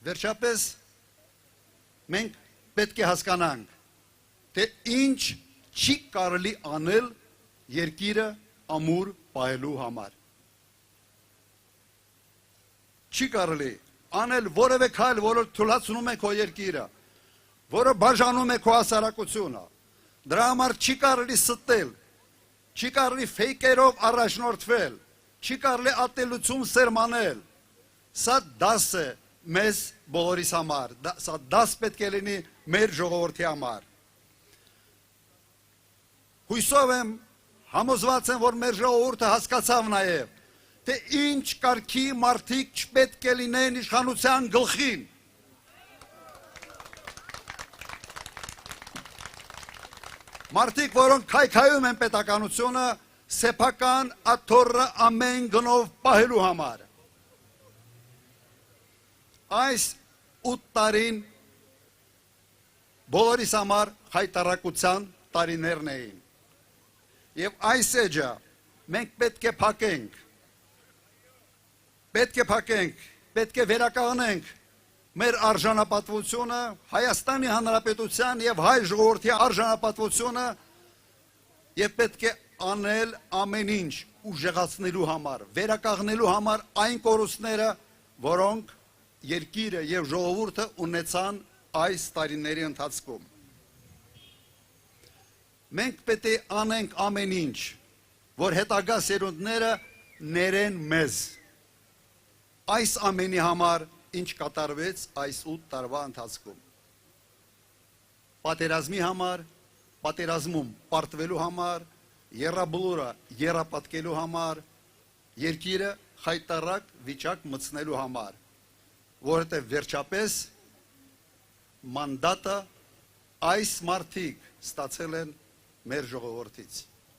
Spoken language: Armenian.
Վերջապես մենք պետք է հասկանանք, թե ինչ չի կարելի անել երկիրը ամուր պահելու համար։ Չի կարելի անել որևէ քայլ, որը թուլացնում է քո երկիրը, որը բաժանում է քո հասարակությունը։ Դրա համար չի կարելի ստել, չի կարելի ֆեյքերով առաջնորդվել, չի կարելի ատելություն սերմանել։ Սա դաս է մեզ բոլորիս համար, սա դաս պետք է լինի մեր ժողովրդի համար։ Հույսով եմ, համոզված եմ, որ մեր ժողովուրդը հասկացավ նաև, թե ինչ կարգի մարդիկ չպետք է լինեն իշխանության գլխին։ Մարդիկ, որոնք քայքայում են պետականությունը, սեփական աթոռը ամեն գնով պահելու համար։ Այս 8 տարին բոլորիս համար խայտարակության տարիներն էին։ Եվ այս էջը մենք պետք է փակենք, պետք է վերականգնենք մեր արժանապատվությունը, Հայաստանի Հանրապետության եւ հայ ժողովրդի արժանապատվությունը եւ պետք է անել ամեն ինչ ուժեղացնելու համար, վերականգնելու համար այն կորուստները, որոնք երկիրը եւ ժողովուրդը ունեցան այս տարիների ընթացքում։ Մենք պետք է անենք ամեն ինչ, որ հետագա սերունդները ներեն մեզ։ Այս ամենի համար ինչ կատարվեց այս 8 տարվա ընթացքում։ Պատերազմի համար, պատերազմում պարտվելու համար, եռաբլուրը եռապատկելու համար, երկիրը խայտարակ վիճակ մտցնելու համար, որովհետև վերջապես մանդատը այս մարդիկ ստացել են մեր ժողովրդից։